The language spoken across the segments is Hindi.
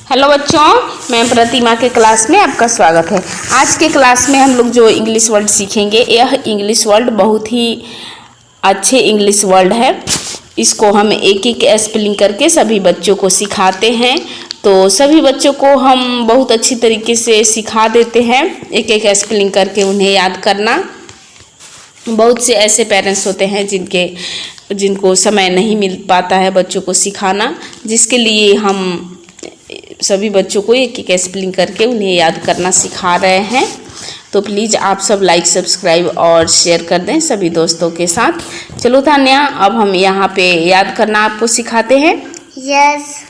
हेलो बच्चों, मैं प्रतिमा के क्लास में आपका स्वागत है। आज के क्लास में हम लोग जो इंग्लिश वर्ड सीखेंगे, यह इंग्लिश वर्ड बहुत ही अच्छे इंग्लिश वर्ड है। इसको हम एक एक स्पेलिंग करके सभी बच्चों को सिखाते हैं। तो सभी बच्चों को हम बहुत अच्छी तरीके से सिखा देते हैं, एक एक स्पेलिंग करके उन्हें याद करना। बहुत से ऐसे पेरेंट्स होते हैं जिनको समय नहीं मिल पाता है बच्चों को सिखाना, जिसके लिए हम सभी बच्चों को एक एक स्पेलिंग करके उन्हें याद करना सिखा रहे हैं। तो प्लीज़ आप सब लाइक, सब्सक्राइब और शेयर कर दें सभी दोस्तों के साथ। चलो तान्या, अब हम यहाँ पे याद करना आपको सिखाते हैं। यस।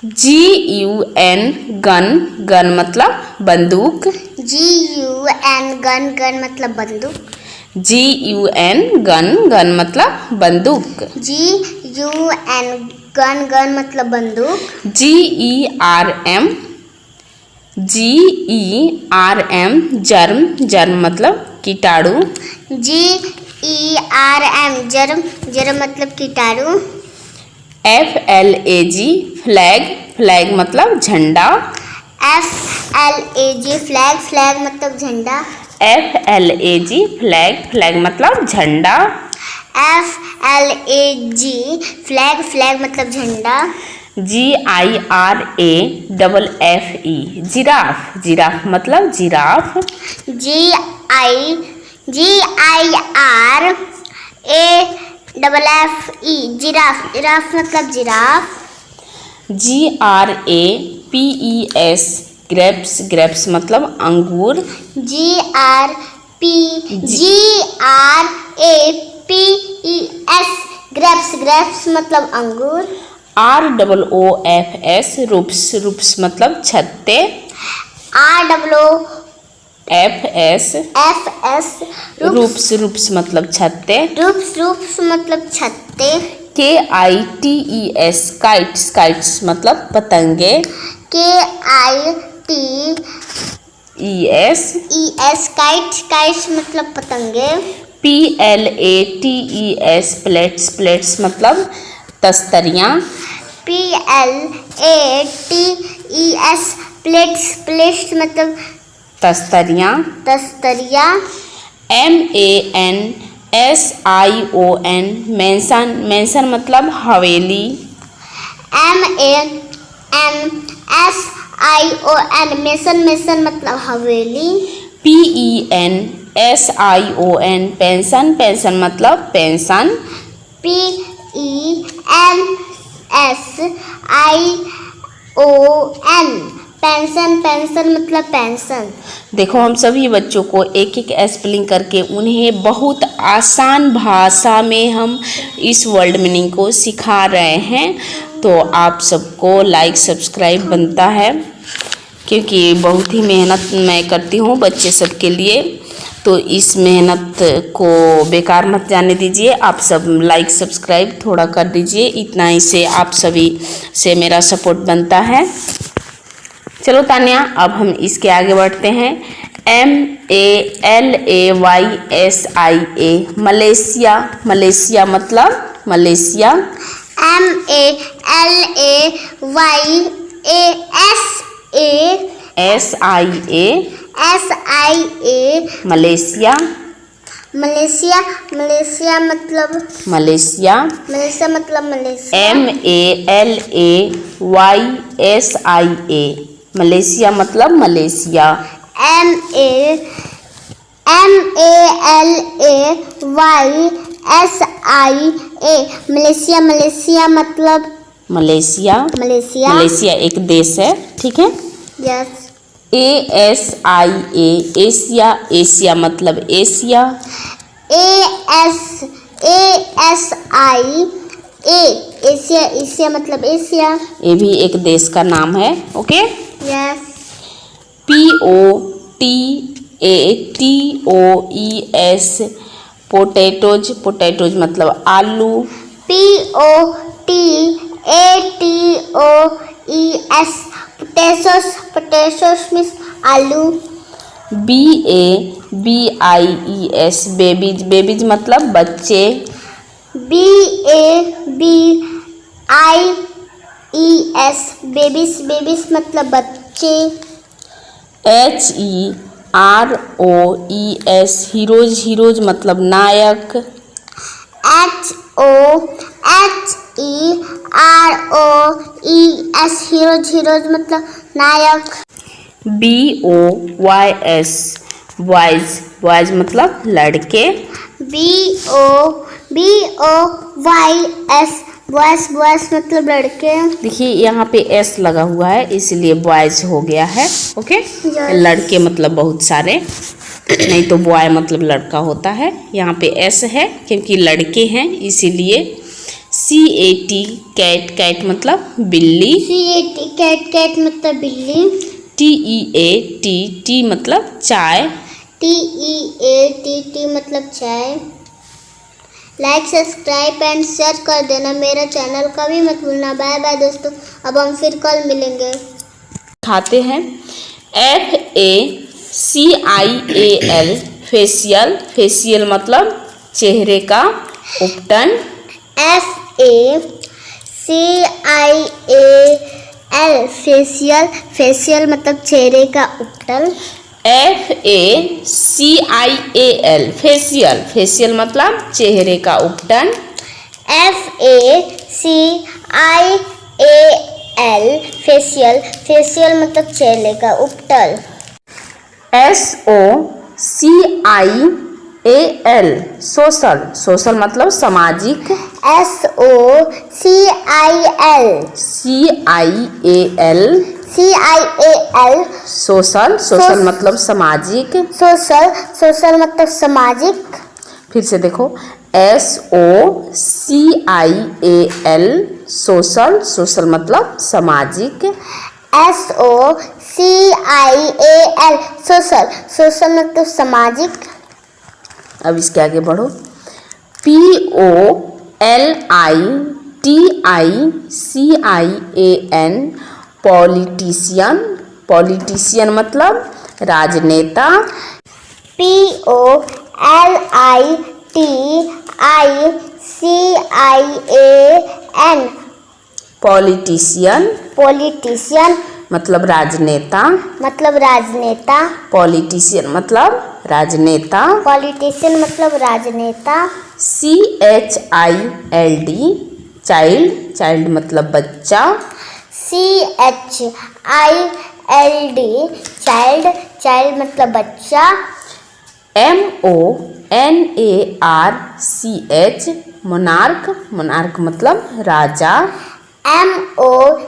GUN गन, गन मतलब बंदूक। GUN गन, गन मतलब बंदूक। GUN गन, गन मतलब बंदूक। GUN गन, गन मतलब बंदूक। GERM जर्म, जर्म मतलब कीटाणु। GERM जर्म, जर्म मतलब कीटाणु। FLAG फ्लैग, फ्लैग मतलब झंडा। FLAG फ्लैग, फ्लैग मतलब झंडा। FLAG फ्लैग, फ्लैग मतलब झंडा। FLAG फ्लैग, फ्लैग मतलब झंडा। GIRAFFE जिराफ, जिराफ मतलब जिराफ। GIRAFFE जिराफ, जिराफ मतलब जिराफ। GRAPES ग्रेप्स, ग्रेप्स मतलब अंगूर। GRAPES ग्रेप्स, ग्रेप्स मतलब अंगूर। ROOFS रूप्स, रूप्स मतलब छत्ते। ROOFS रूप्स, रूप्स मतलब छत्ते। रूप्स, रूप्स मतलब छत्ते। KITES काइट्स, काइट्स मतलब पतंगे। KITES काइट्स, काइट्स मतलब पतंगे। PLATES प्लेट्स, प्लेट्स मतलब तस्तरियाँ। PLATES प्लेट्स, प्लेट्स मतलब तस्तरियाँ। MANSION मेंशन, मेंशन मतलब हवेली। MANSION मेंशन, मेंशन मतलब हवेली। PENSION पेंशन, पेंशन मतलब पेंशन। PENSION पेंशन, पेंशन मतलब पेंशन। देखो, हम सभी बच्चों को एक एक स्पेलिंग करके उन्हें बहुत आसान भाषा में हम इस वर्ड मीनिंग को सिखा रहे हैं। तो आप सबको लाइक, सब्सक्राइब बनता है, क्योंकि बहुत ही मेहनत मैं करती हूँ बच्चे सब के लिए। तो इस मेहनत को बेकार मत जाने दीजिए। आप सब लाइक, सब्सक्राइब थोड़ा कर दीजिए, इतना ही से आप सभी से मेरा सपोर्ट बनता है। चलो तान्या, अब हम इसके आगे बढ़ते हैं। MALAYSIA मलेशिया, मलेशिया मतलब Malaysia. MALAYSIA Malaysia, Malaysia, Malaysia मतलब मलेशिया। मलेशिया मतलब मलेशिया। MALAYSIA मलेशिया मतलब मलेशिया। MALAYSIA मलेशिया, मलेशिया मतलब मलेशिया, मलेशिया। मलेशिया एक देश है, ठीक है। यस। ASIA एशिया, एशिया मतलब एशिया। ASIA एशिया, एशिया मतलब एशिया। ये भी एक देश का नाम है, okay. Yes. POTATOES potatoes, potatoes मतलब आलू। POTATOES पोटैटोस, पोटैटोस मीन्स आलू। BABIES बेबीज, बेबीज मतलब बच्चे। BABIES ES बेबीज बेबीज मतलब बच्चे। HEROES हीरोज हीरोज मतलब नायक। HOHEROES हीरोज हीरोज मतलब नायक। BOYS बॉयज बॉयज मतलब लड़के। BOYS बॉयस बॉयस मतलब लड़के। देखिए यहाँ पे S लगा हुआ है इसलिए बॉयज हो गया है। ओके लड़के मतलब बहुत सारे, नहीं तो बॉय मतलब लड़का होता है। यहाँ पे S है क्योंकि लड़के हैं इसीलिए। CAT कैट कैट मतलब बिल्ली। CAT कैट कैट मतलब बिल्ली। TEAT टी मतलब चाय। TEAT मतलब चाय। लाइक सब्सक्राइब एंड शेयर कर देना मेरा चैनल, कभी मत भूलना। बाय बाय दोस्तों, अब हम फिर कल मिलेंगे। खाते हैं FACIAL फेशियल। फेशियल मतलब चेहरे का उपटन। FACIAL facial. फेशियल मतलब चेहरे का उपटन। FACIAL facial. फेशियल मतलब चेहरे का उपटन। FACIAL facial. फेशियल मतलब चेहरे का उपटन। SOCIAL social. सोशल मतलब सामाजिक। CIAL social. सोशल मतलब सामाजिक। सोशल मतलब सामाजिक। फिर से देखो SOCIAL सोशल। सोशल मतलब सामाजिक। SOCIAL social. सोशल मतलब सामाजिक। अब इसके आगे बढ़ो POLITICIAN पॉलिटिशियन। पॉलिटिशियन मतलब राजनेता। POLITICIAN politician. पॉलिटिशियन मतलब राजनेता। मतलब राजनेता। पॉलिटिशियन मतलब राजनेता। पॉलिटिशियन मतलब राजनेता। CHILD child. चाइल्ड मतलब बच्चा। CHILD child. चाइल्ड मतलब बच्चा। MONARCH monarch. मोनार्क मतलब राजा। MONARCH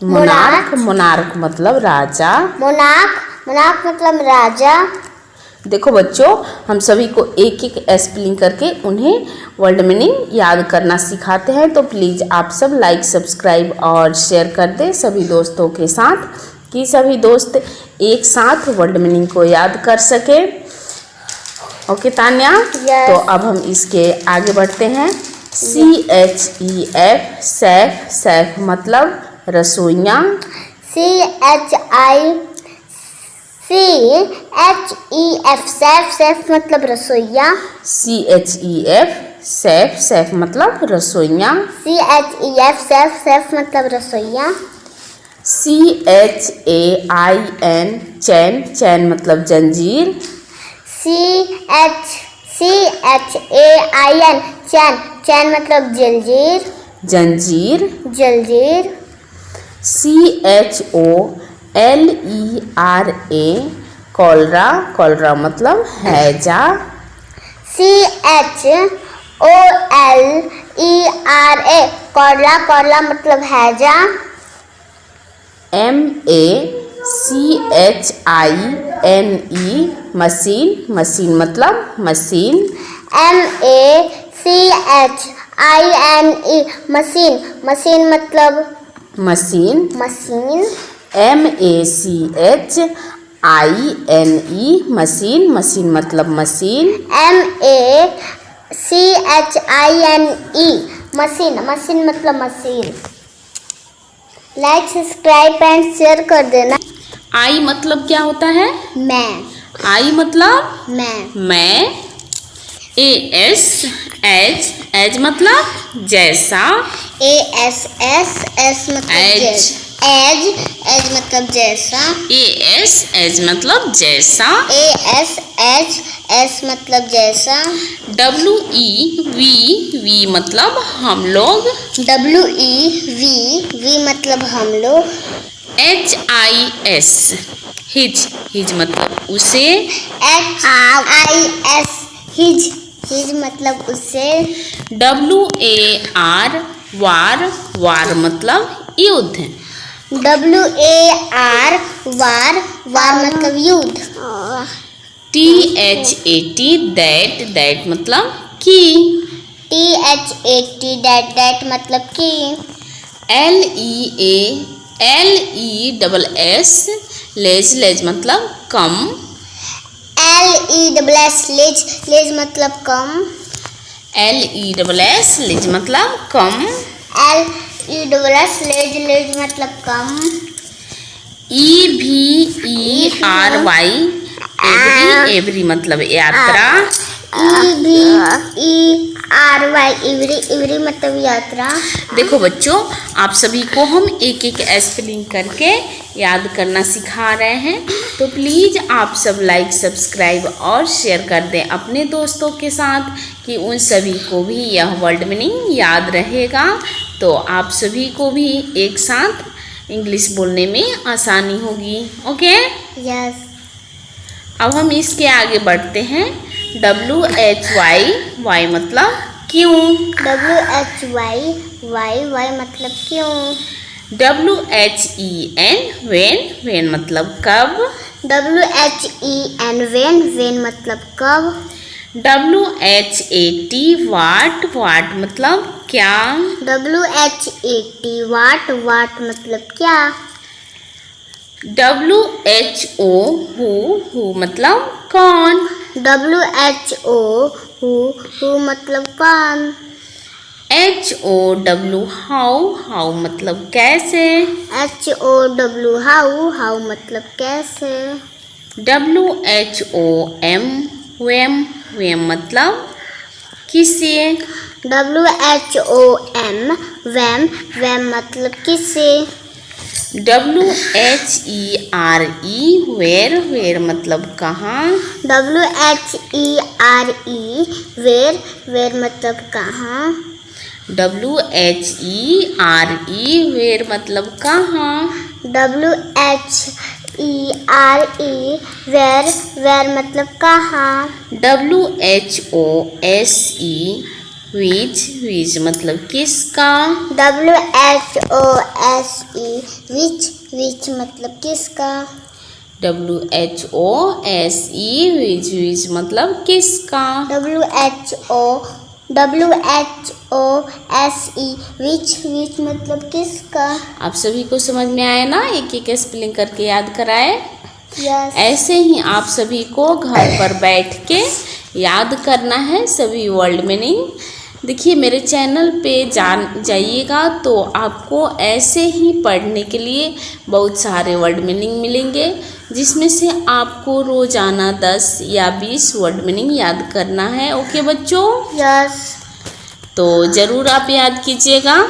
monarch. मोनार्क मतलब राजा। मोनार्क मतलब राजा। देखो बच्चों हम सभी को एक एक स्पेलिंग करके उन्हें वर्ड मीनिंग याद करना सिखाते हैं, तो प्लीज़ आप सब लाइक सब्सक्राइब और शेयर कर दें सभी दोस्तों के साथ कि सभी दोस्त एक साथ वर्ड मीनिंग को याद कर सके। Okay Tanya Yes. तो अब हम इसके आगे बढ़ते हैं। CHEF chef. शेफ मतलब रसोइया। CHEF chef. शेफ मतलब रसोइया। CHEF chef. शेफ मतलब रसोइया। CHEF chef. शेफ मतलब रसोइया। CHAIN चैन। चैन मतलब जंजीर। CHAIN चैन। चैन मतलब जंजीर। जंजीर। जंजीर। CHOLERA cholera. कॉलरा मतलब हैजा। CHOLERA cholera. कॉलरा मतलब हैजा। MACHINE machine. मशीन मतलब मशीन। MACHINE machine. मशीन मतलब machine. Machine. MACHINE machine. Machine मतलब मशीन। MACHINE machine. मशीन मतलब machine. Like subscribe and share कर देना। आई मतलब क्या होता है? मैं। आई मतलब मैं। मैं। ए एस एज मतलब जैसा। एस मतलब एज मतलब जैसा। एज मतलब जैसा। एस मतलब जैसा। वी मतलब हम लोग। वी मतलब हम लोग। हिज मतलब उसे। हिज मतलब उसे। वार मतलब युद्ध। वार मतलब युद्ध। दैट मतलब की। दैट मतलब की। लेज मतलब कम। लेज मतलब कम। लेज मतलब कम। लेज मतलब कम। एवरी मतलब यात्रा। एवरी मतलब यात्रा। देखो बच्चों, आप सभी को हम एक एक स्पेलिंग करके याद करना सिखा रहे हैं, तो प्लीज़ आप सब लाइक, सब्सक्राइब और शेयर कर दें अपने दोस्तों के साथ, कि उन सभी को भी यह वर्ड मीनिंग याद रहेगा, तो आप सभी को भी एक साथ इंग्लिश बोलने में आसानी होगी। ओके? यस। अब हम इसके आगे बढ़ते हैं। WHY मतलब क्यों। वाई मतलब क्यों। WHEN वेन मतलब कब। वेन मतलब कब। वाट मतलब क्या। वाट मतलब क्या। WHO मतलब कौन। हु मतलब कौन। HOW हाउ मतलब कैसे। हाउ मतलब कैसे। WHOM वेम मतलब किसे। वैम मतलब किसे। वेर मतलब कहाँ। वेर मतलब कहाँ। वेर मतलब कहाँ। वेर मतलब कहाँ। WHOSE मतलब किसका। विच मतलब किसका। WHOSE मतलब किसका। विच मतलब किसका। आप सभी को समझ में आया ना, एक एक स्पेलिंग करके याद कराए। यस। ऐसे ही आप सभी को घर पर बैठ के याद करना है सभी वर्ड मीनिंग। देखिए, मेरे चैनल पे जाइएगा तो आपको ऐसे ही पढ़ने के लिए बहुत सारे वर्ड मीनिंग मिलेंगे, जिसमें से आपको रोज़ाना 10 या 20 वर्ड मीनिंग याद करना है। ओके बच्चों? यस। तो ज़रूर आप याद कीजिएगा।